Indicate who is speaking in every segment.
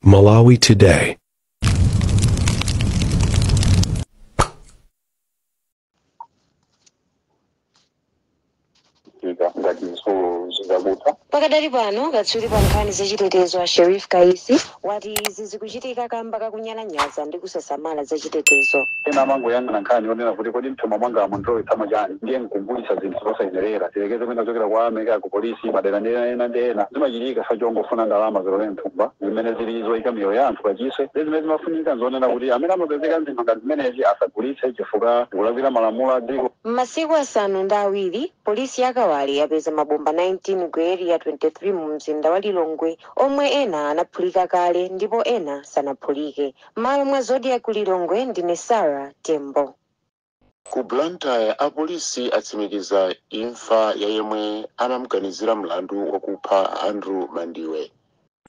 Speaker 1: Malawi Today.
Speaker 2: Pakadali pano katswiri pa nkhani zachitetezo a Sheriff Kaisi wati izi zikuchitika kamba kakunyalanyaza ndi kusasamala zachitetezo.
Speaker 3: Ena mangu yanga nkhani onena kuti kodi mthuma mwanga munthu tsama chani ndiye nkumbulisa zinthu zosayenerera tilekeze kwenda chokera kwa Amerika ku polisi madera ndena zimachitika sachongofuna ndalama zolole mthumba zimene zilizo ikamiyo ya anthu pachise zimene zimafunika zonena kuti amene amapezeka zinthu ngati zimenezi asagulitse chifukwa kulakwira malamulo a dziko.
Speaker 2: Masiku asanu ndi awiri polisi ya Kawale yapeza mabomba 19 ku area 23 mu mzinda wa Lilongwe omwe ena anaphulika kale ndipo ena sanaphulike. Malo mwa Zodiac ku Lilongwe ndine Sarah Tembo.
Speaker 4: Ku Blantyre apolisi atsimikiza imfa ya yemwe anamuganizira mlandu wakupha Andrew Mandiwe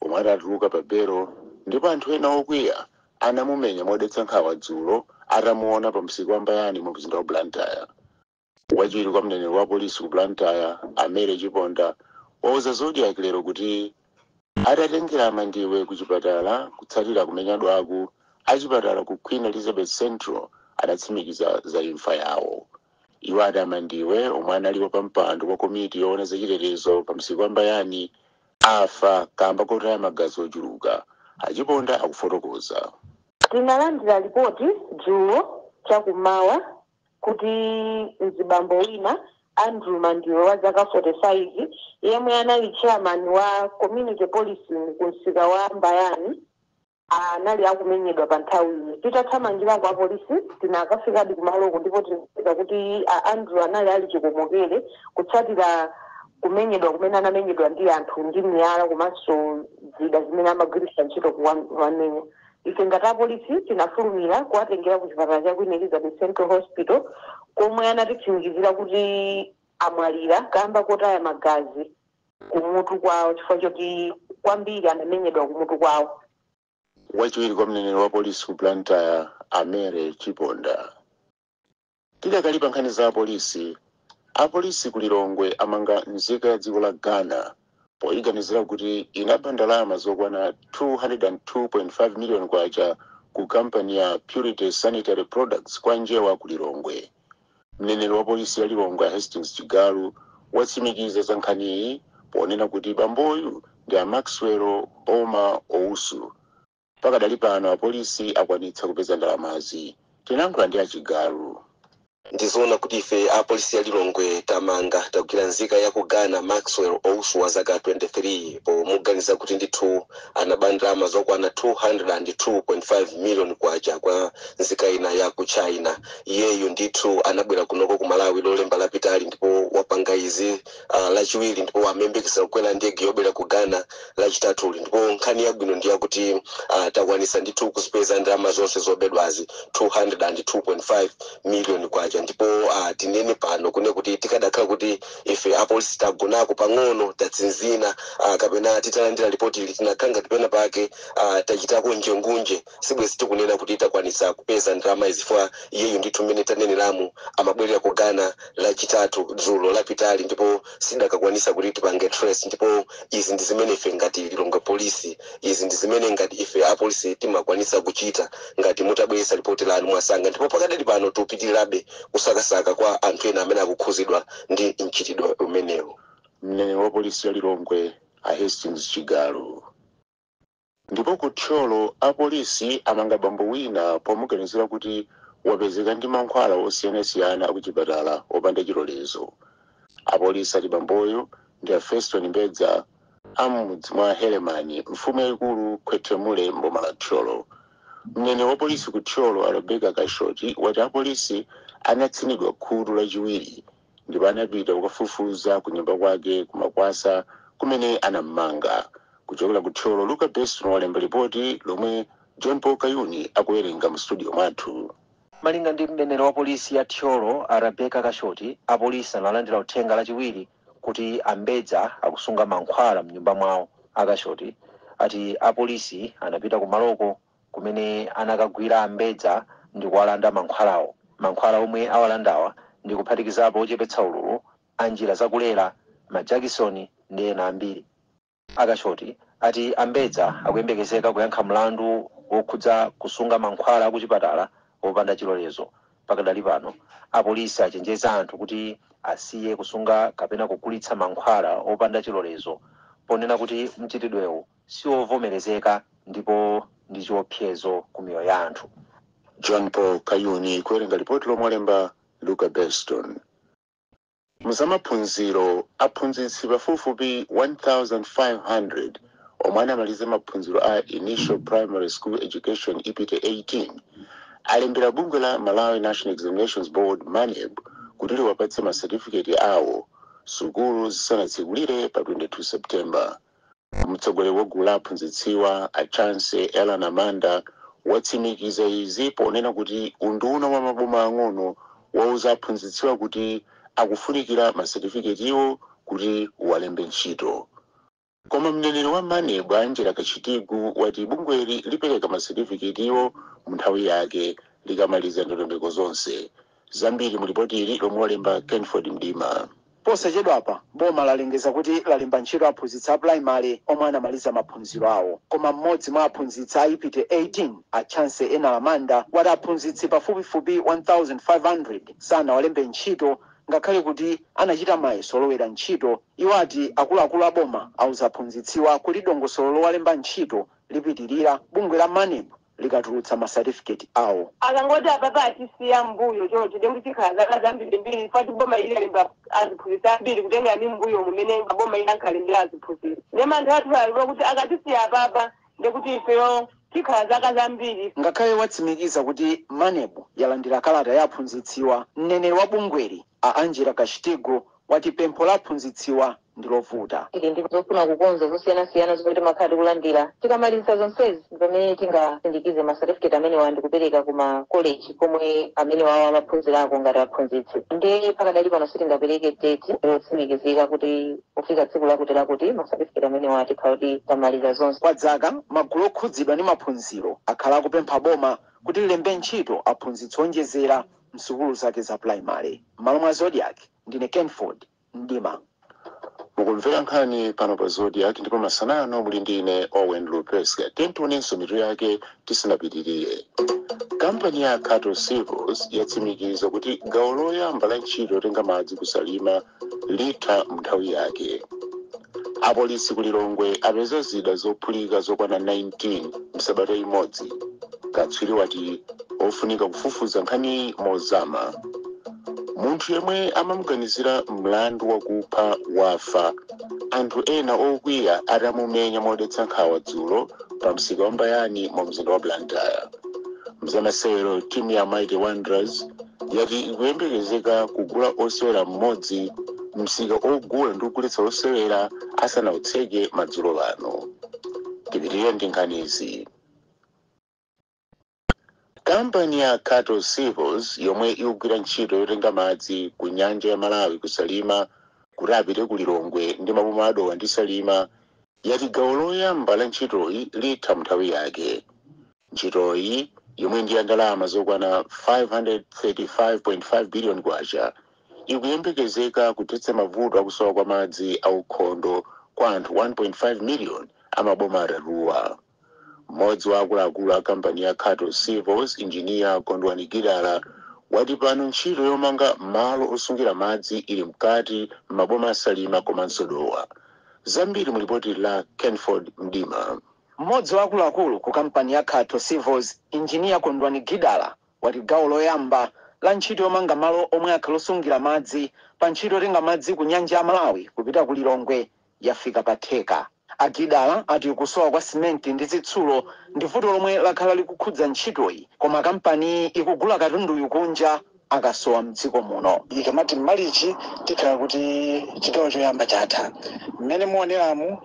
Speaker 4: omwe adatuluka pa belo ndipo anthu ena okwiya anamumenya modetsa nkhawa dzulo atamuona pa msipu wa Mbayani mu mzinda wa Blantyre. Wachiwiri kwa mneneri wa polisi ku Blantyre Amere Chiponda wauza Zodiac lero kuti atatengera Mandiwe ku chipatala kutsatira kumenyedwako achipatala ku Queen Elizabeth Central adatsimikiza za imfa yawo. Iwo ati Mandiwe omwe analipo pa mpando wa komiti yoona zachitetezo pa msipu wa Mbayani afa kamba kotaya magazi ochuluka. Achiponda akufotokoza.
Speaker 2: Tinalandira ripoti dzulo chakumawa kuti mzibambo wina Andrew Mandiwe wa zaka 45 yemwe anali chairman wa community policing ku msika wa Mbayani anali akumenyedwa pa nthawi. Titathamangira kwa polisi tinakafika kumalo ndipo tinapeza kuti Andrew anali ali chikomokere kutsatira kumenyedwa kumene anamenyedwa ndi anthu ndi miyala komanso zida zimene amagwiritsa ntchito kuwamenya. Ife ngati polisi tinafulumira kuwatengera ku chipatala cha Queen Elizabeth Central Hospital komwe anatitsimikizira kuti amwalira kamba kotaya magazi kumutu kwawo chifukwa choti kwambiri anamenyedwa kumutu kwawo.
Speaker 4: Wachiwiri kwa mneneri wa polisi ku Blantyre Amere Chiponda. Tidakali pa nkhani za apolisi ku Lilongwe amanga nzika ya dziko la Ghana poyiganizira kuti inapha ndalama zokwana 202.5 million kwacha ku kampani ya Purity Sanitary Products kwa njewa ku Lilongwe. Mneneri wa polisi ya Lilongwe Hastings Chigalu watsimikiza za nkhaniyi ponena kuti bamboyu ndi a Maxwell Boma Ousu. Pakadali pano apolisi akwanitsa kupeza ndalamazi. Tinayankhula ndi Chigalu.
Speaker 5: Ndizoona kuti ife apolisi ya Lilongwe tamanga tagwira nzika ya ku Ghana Maxwell Ousu wa zaka 23 pomuganiza kuti ndithu anaba ndalama zokwana 202.5 million kwacha kwa nzika ina ya ku China. Iyeyo ndithu anabwera kunoko ku Malawi lolemba lapitali ndipo wapanga izi lachiwiri ndipo amembekeza kukwera ndege yobwera ku Ghana lachitatu ndipo nkhani yabwino ndiye kuti takwanisa ndithu kusipeza ndalama zonse zobedwazi 202.5 million kwacha. Ndipo tinene pano kune kuti tikadakhala kuti ife apolisi tagonako pang'ono tatsinzina kapena titalandira ripoti ili tinakanga tipena pake tachitako njengunje sibwezi tikunena kuti takwanisa kupeza ndalama izifwa iyeyo ndithu mmene taneneramu amabwerera ku Ghana lachitatu dzulo lapitali ndipo sidakakwanisa kuti tipange trace. Ndipo izi ndi zimene ife ngati Lilongwe polisi izi ndi zimene ngati ife apolisi timakwanisa kuchita ngati mutabweresa ripoti lanu mwasanga. Ndipo pakadali pano tupitirirabe kusakasaka kwa anthu ena amene akukhuzidwa ndi mchitidwe umenewu.
Speaker 4: Mneneri wa polisi ya Lilongwe Hastings Chigalu. Ndipo ku Tcholo apolisi amanga bambo wina pomuganizira kuti wapezeka ndi mankhwala osiyanasiyana akuchipatala opanda chilolezo. Apolisi ati bamboyo ndi a Feston Mbedza amudzi mwa Helemani mfumu yayikulu Khwetemule mboma la Tcholo. Mneneri wa polisi ku Tcholo Rebecca Kashoti wati apolisi anatsinidwa khutu lachiwiri ndipo anapita kukafufuza ku nyumba kwake kumakwasa kumene anammanga. Kuchokera ku Tcholo Luka Beston walemba ripoti lomwe John Paul Kayuni akuwerenga mu studio mwathu.
Speaker 6: Malinga ndi mneneri wa polisi ya Tcholo Rebecca Kashoti apolisi analandira uthenga lachiwiri kuti Ambedza akusunga mankhwala mnyumba mwawo. Akashoti ati apolisi anapita ku maloko kumene anakagwira Ambedza ndi kuwalanda mankhwalawo. Mankhwala omwe awalandawa ndi kuphatikizapo ochepetsa ululu, anjira zakulera, majakisoni ndi ena ambiri. Akashoti ati Ambedza akuyembekezeka kuyankha mlandu wokhudza kusunga mankhwala akuchipatala opanda chilolezo. Pakadali pano apolisi achenjeza anthu kuti asiye kusunga kapena kugulitsa mankhwala opanda chilolezo, ponena kuti mchitidwewu siwovomerezeka ndipo ndi chiopsezo ku miyoyo ya anthu.
Speaker 4: John Paul Kayuni kuwerenga ripoti lomwe alemba Luca Beston. Muzamaphunziro aphunzitsi pafupifupi 1,500 omwe anamaliza maphunziro a Initial Primary School Education EPT 18 alembera bungwe la Malawi National Examinations Board MANEB kuti liwapatse ma certificate awo sukulu zisanatsekulire pa 22 September. Mtsogoleri wa gulu la aphunzitsiwa a Chance Ellen Amanda watsimikiza izi ponena kuti unduna wa maboma ang'ono wauza aphunzitsiwa kuti akufunikira ma certificate iwo kuti uwalembe ntchito. Koma mneneri wa MANEB Angela Kachitigu wati bungweli lipereka ma certificate iwo mu nthawi yake likamaliza ndondomeko zonse. Zambiri mu ripoti ili lomwe walemba Kenford Mdima.
Speaker 1: Posachedwapa boma lalengeza kuti lalemba ntchito aphunzitsi a primary omwe anamaliza maphunziro awo, koma mmodzi mwa aphunzitsi a EPT 18 a Chance Ellen Amanda wati aphunzitsi pafupifupi 1,500 sanawalembe ntchito ngakhale kuti anachita mayeso olowera ntchito. Iwo ati akuluakulu a boma auza aphunzitsiwa kuti dongosolo lowalemba ntchito lipitirira bungwe la MANEB likatulutsa ma certificate awo.
Speaker 2: Akangoti apapa atisiya mbuyo choti dengu tikhala zambiri mbiri fati boma ilemba aziphunzitsa ambiri kutenga ni mbuyo mumene boma ilankalembera aziphunzitsa. Nemanthu athu alipo kuti akatisiya apapa ndekuti ifeyo tikhala zambiri.
Speaker 1: Ngakhale watsimikiza kuti MANEB yalandira kalata ya aphunzitsiwa, mneneri wa bungweli a Angela Kachitigu wati pempho la aphunzitsiwa ndilovuta.
Speaker 2: Ili ndikufuna kukonza zosiyana-siyana zomwe makhadi kulandira. Tikamaliza zonsezi pamene tingasindikize ma certificate amene wandikupereka kuma college komwe amene wawa amaphunzirako ngati aphunzitsi. Ndi pakadali pano sitingapereke date yotsimikizika kuti kufika tsiku lakuti ma certificate amene watikhala kuti tamaliza zonse.
Speaker 1: Kwa dzaka magulu okhudzidwa ndi maphunziro akhala akupempha boma kuti lilembe ntchito aphunzitsi onjezera msukulu zake za primary. Malo mwa Zodiac ndine Kenford Mdima.
Speaker 4: Mukumvera nkhani pano pa Zodiac ndipo masanano muli ndine Owen Lupeska. Tentionenso mitu yake tisanapitirire. Kampani ya Cato Civils yatsimikiza kuti gawo loyamba la ntchito yotenga madzi kusalima litha nthawi yake. Apolisi ku Lilongwe apeza zida zophulika zokwana 19 msabata imodzi. Katswiri wati ofunika kufufuza nkhani mozama. Munthu yemwe amamuganizira mlandu wakupha wafa. Anthu ena okwiya atamumenya modetsa nkhawa dzulo pa msika wa Mbayani mu mzinda wa Blantyre. Mzamasewero timu ya Mighty Wanderers yati ikuyembekezeka kugula osewera mmodzi msika ogula ndi kugulitsa osewera asanautseke madzulo ano. Tipitirire ndi nkhanizi. Kampani ya Cato Civils yomwe ikugwira ntchito yotenga madzi ku nyanja ya Malawi kusalima kuti apite ku Lilongwe ndi maboma adowa ndi Salima yati gawo loyamba la ntchitoyi litha nthawi yake. Ntchitoyi yomwe ndi ya ndalama zokwana 535.5 billion kwacha ikuyembekezeka kuthetsa mavuto akusowa kwa madzi aukhondo kwa anthu 1.5 million amaboma atatuwa. Mmodzi wa akuluakulu a kampani ya Cato Civils, Engineer Kondwani Gidala, wati pano ntchito yomanga malo osungira madzi ili mkati maboma Salima komanso Dowa. Zambiri mu ripoti la Kenford Mdima.
Speaker 1: Mmodzi wa akuluakulu ku kampani ya Cato Civils, Engineer Kondwani Gidala, wati gawo loyamba la ntchito yomanga malo omwe akhala osungira madzi pa ntchito yotenga madzi ku nyanja ya Malawi kupita ku Lilongwe yafika pa theka. Agidala ati kusowa kwa simenti ndi zitsulo ndi vuto lomwe lakhala likukhudza ntchitoyi, koma kampani ikugula katunduyu kunja akasowa mdziko muno.
Speaker 7: Ikamati mmalichi tikhala kuti chigawo choyamba chatha. Mmene muoneramu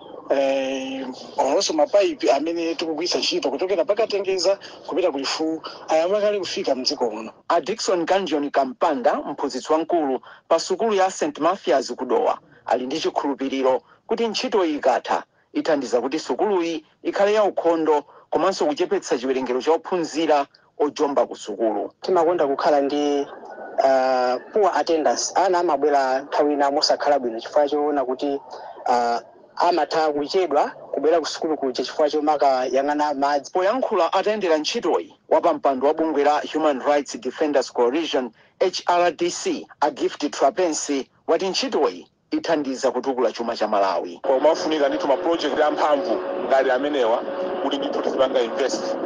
Speaker 7: olonso mapaipi amene tikugwisa ntchito kuchokera pakatengeza kupita kulifu ayambakali kufika mdziko muno.
Speaker 1: A Dickson Kanjon Kampanda, mphunzitsi wamkulu pa sukulu ya St. Mathias kudowa, ali ndi chikhulupiriro kuti ntchitoyi ikatha ithandiza kuti sukuluyi ikhale ya ukhondo komanso kuchepetsa chiwerengero cha ophunzira ojomba ku sukulu.
Speaker 7: Timakonda kukhala ndi poor attendance. Ana amabwera nthawi ina mosakhala bwino chifukwa choona kuti
Speaker 8: amatha kuchedwa kubwera ku sukulu kuja chifukwa chomaka yang'ana madzi.
Speaker 1: Poyankhula atayendera ntchitoyi wapampando wa bungwe la Human Rights Defenders Coalition HRDC a Gift Trapensi wati ntchitoyi ithandiza kutukula chuma cha Malawi.
Speaker 9: Pomafunika ndithu ma project amphamvu ngati amenewa kuti ndithu tizipanga invest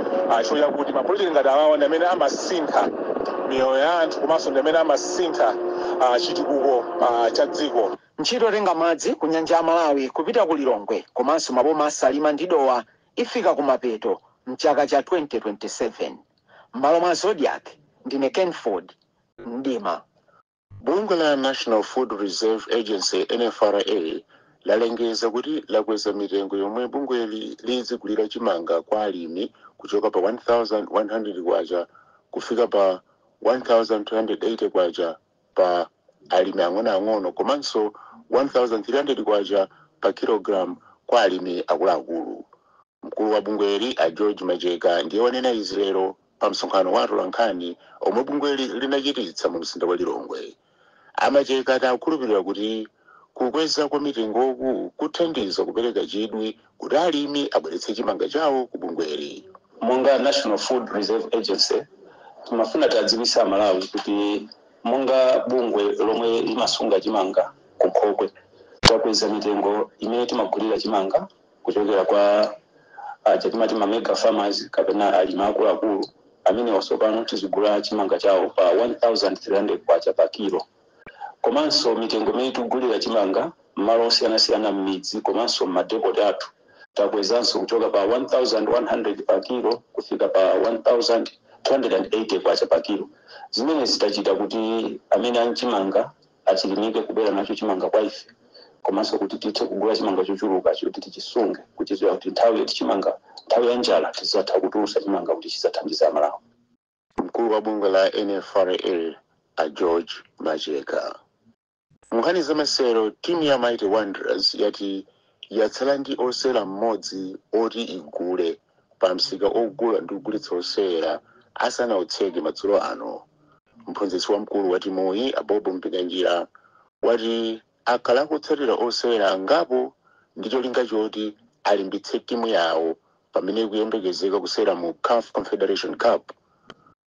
Speaker 9: choya kuti ma project ngati awawa ndi amene amasintha miyoyo ya anthu komanso ndi amene amasintha chitukuko cha dziko.
Speaker 1: Ntchito yotenga madzi ku nyanja ya Malawi kupita ku Lilongwe komanso maboma a Salima ndi Dowa ifika kumapeto mchaka cha 2027. M'malo mwa Zodiac ndine Kenford Mdima.
Speaker 4: Bungwe la National Food Reserve Agency NFRA lalengeza kuti lakweza mitengo yomwe bungweli lizigulira chimanga kwa alimi kuchoka pa 1,100 kwacha kufika pa 1,280 kwacha pa alimi ang'onoang'ono komanso 1,300 kwacha pa kilogram kwa alimi akuluakulu. Mkulu wa bungweli a George Majeka ndiye wanena izi lero pa msonkhano wa atolankhani omwe bungweli linachititsa mu mzinda wa Lilongwe. Amajeka akukhulupirira kuti kukweza kwa mitengoku kuthandiza kupereka chidwi kuti alimi abweretse chimanga chawo ku bungweli.
Speaker 10: Monga National Food Reserve Agency timafuna tadziwisa Malawi kuti monga bungwe lomwe limasunga chimanga kukhokwe takweza mitengo imene timagulira chimanga kuchokera kwa chatimati ma mega farmers kapena alimi akuluakulu amene wasopano tizigula chimanga chawo pa 1,300 kwacha pa kilo. Komanso mitengo imene tikugulira chimanga m'malo osiyanasiyana m'midzi komanso m'madepoti athu takwezanso kuchoka pa 1,100 pa kilo kufika pa 1,280 kwacha pa kilo. Zimene zitachita kuti amene anchimanga achilimike kubera nacho chimanga kwa ife komanso kuti tithe kugula chimanga chochuluka choti tichisunge kuchizoya kuti nthawi yoti chimanga nthawi ya njala tizatha kutulusa chimanga kuti chizathandiza Malawi.
Speaker 4: Mkulu wa bungwe la NFRA a George Majeka. Nkhani za masero timu ya Mighty Wanderers yati yatsala ndi osera mmodzi oti igule pa msika ogula ndi kugulitsa osera asanautseke madzulo ano. Mphunzitsi wamkulu wa timuyi Abobo Mpinganjira wati akhala kutsatira osera ngapo ndi cholinga choti alimbitse timu yawo pamene kuyembekezeka kusera mu CAF Confederation Cup.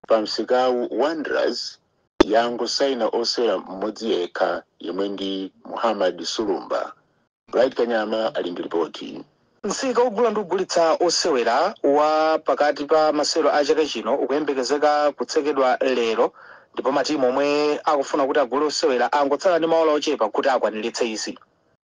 Speaker 4: Pa msikawu Wanderers yangosaina osera mmodzi yekha yemwe ndi Muhammad Sulumba. Bright Kanyama ali ndi ripoti.
Speaker 6: Msika ogula ndi kugulitsa osewera wa pakati pa masero a chaka chino ukuyembekezeka kutsekedwa lero ndipo matimu omwe akufuna kuti agule osewera angotsala ndi maola ochepa kuti akwaniritse izi.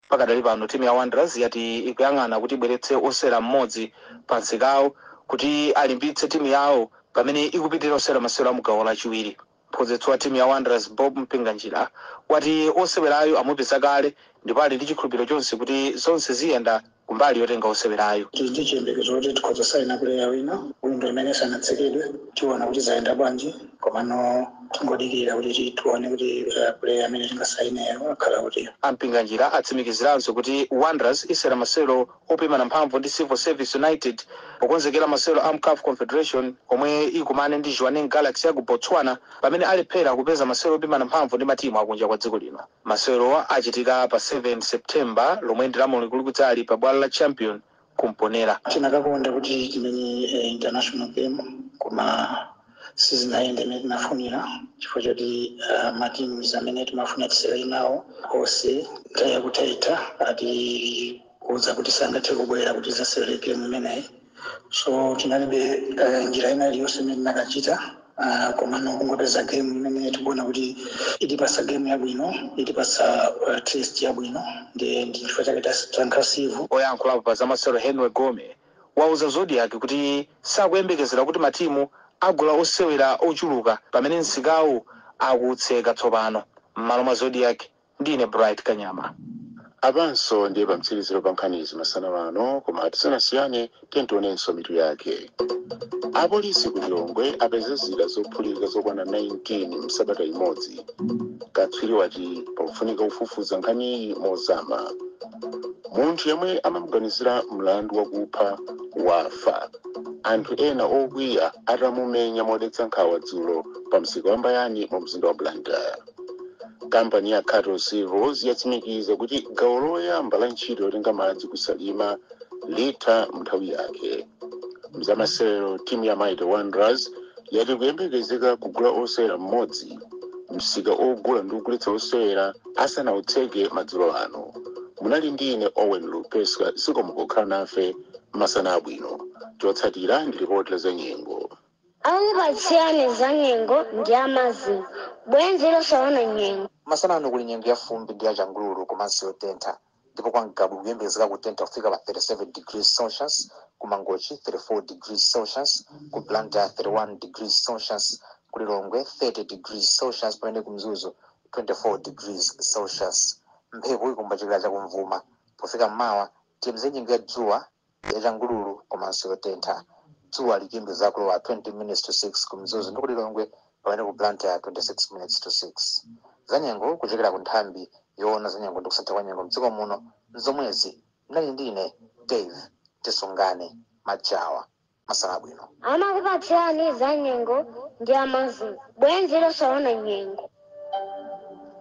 Speaker 6: Pakadali pano timu ya Wanderers yati ikuyang'ana kuti ibweretse osewera mmodzi pa msikawu kuti alimbitse timu yawo pamene ikupitira osewera masero a mugawo lachiwiri. Mphunzitsi wa timu ya Wanderers Bob Mpinganjira wati osewerayo amupeza kale ndipo ali ndi chikhulupiriro chonse kuti zonse ziyenda kumbali yotenga osewerayo.
Speaker 7: Ndi chiyembekezo kuti tikhoza saina player wina windo imene sanatsekedwe tiona kuti zayenda bwanji komano tingodikira kuti tione kuti player amene tingasaineyo akhala kuti.
Speaker 6: Mpinganjira atsimikiziranso kuti Wanderers isera masero opimana mphamvu ndi Civil Service United pokonzekera masero a CAF Confederation omwe ikumane ndi Jwaneng Galaxy ya ku Botswana pamene alephera kupeza masero opimana mphamvu ndi matimu akunja kwa dziko lino. Masero achitika pa 7 September lomwe ndi lamulo likulu kudzali pa bwalo la Champion kumponera.
Speaker 7: Tinakakonda kuti timenye international game koma sizinaende imene tinafunira chifukwa choti matimu amene timafuna tisewere nawo onse taya kutaita ati kuza kuti sangathe kubwera kuti zasewere game imeneyi. So tinalibe njira ina iliyonse imene tinakachita komano kungopeza game imene tikuona kuti itipasa game yabwino itipasa test yabwino ndi chifukwa chake tasankhasivu.
Speaker 6: Oyankhulapo pa za masero Henry Gome wauza Zodiac kuti sakuyembekezera kuti matimu agula osewera ochuluka pamene msikawu akutseka tsopano. M'malo mwa Zodiac ndine Bright Kanyama.
Speaker 4: Apanso ndiye pamtsiriziro pa nkhanizi masana wano koma tisanasiyane tentionenso mitu yake. Apolisi ku Lilongwe apeza zida zophulika zokwana 19 msabata imodzi. Katswiri wati pakufunika kufufuza nkhaniyi mozama. Munthu yemwe amamuganizira mlandu wakupha wafa. Anthu ena okwiya atamumenya modetsa nkhawa dzulo pa msika wa Mbayani mu mzinda wa Blantyre. kampani ya Cattle Silvers yatsimikiza kuti gawo loyamba la ntchito yotenga madzi kusalima litha nthawi yake. Mzamasewero timu ya Mighty Wanderers yati kuyembekezeka kugula osewera mmodzi msika ogula ndi kugulitsa osewera asanautseke madzulo ano. Munali ndine Owen Lupeska zikomo pokhala nafe masana abwino. Chotsatira ndi ripoti la za nyengo.
Speaker 11: Aupatsirani za nyengo ndi amazi bwenzi losaona nyengo.
Speaker 12: Masana ano kuli nyengo ya fumbi ndi ya changululu komanso yotentha ndipo kwa Ngabu kuyembekezeka kutentha kufika pa 37 degrees Celsius, ku Mangochi 34 degrees Celsius, ku Blantyre 31 degrees Celsius, ku Lilongwe 30 degrees Celsius pamene ku Mzuzu 24 degrees Celsius. Mphepo ikumba chikala chakumvuma pofika mmawa timu nyengo ya dzuwa ya changululu komanso yotentha. Dzuwa likuyembekezeka kulowa 20 minutes to 6 ku Mzuzu ndi ku Lilongwe pamene ku Blantyre 26 minutes to 6. Zanyengo kuchokera ku nthambi yoona zanyengo ndi kusatha kwa nyengo mdziko muno nzomwezi mnali ndine Dave Tisungane Majawa. Masana abwino.
Speaker 11: Amakupatsirani za nyengo ndi amazi bwenzi losaona nyengo.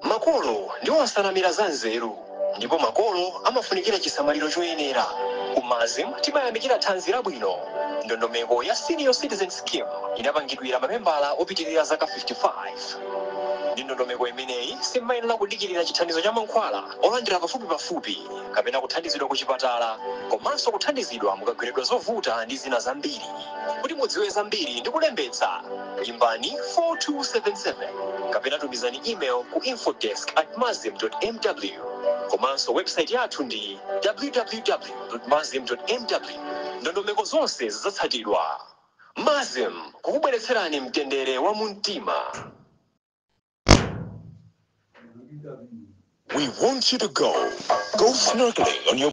Speaker 13: Makolo ndiwo asanamira za nzeru ndipo makolo amafunikira chisamaliro choyenera. Ku Mazim timayamikira thanzi labwino. Ndondomeko ya Senior Citizen Scheme inapangidwira mamembala opitirira zaka 55. Ndondomeko imeneyi simayenera kudikirira chithandizo cha mankhwala olandira pafupi kapena kuthandizidwa ku chipatala komanso kuthandizidwa mukagwiridwa zovuta ndi zina zambiri. Kuti mudziwe zambiri ndi kulembetsa imbani 4277 kapena tumizani email ku info.desk@mazim.mw komanso website yathu ndi www.mazim.mw. Ndondomeko zonse zidzatsatidwa. Mazim kukubweretserani mtendere wa mumtima.
Speaker 14: We want you to go snorkeling on your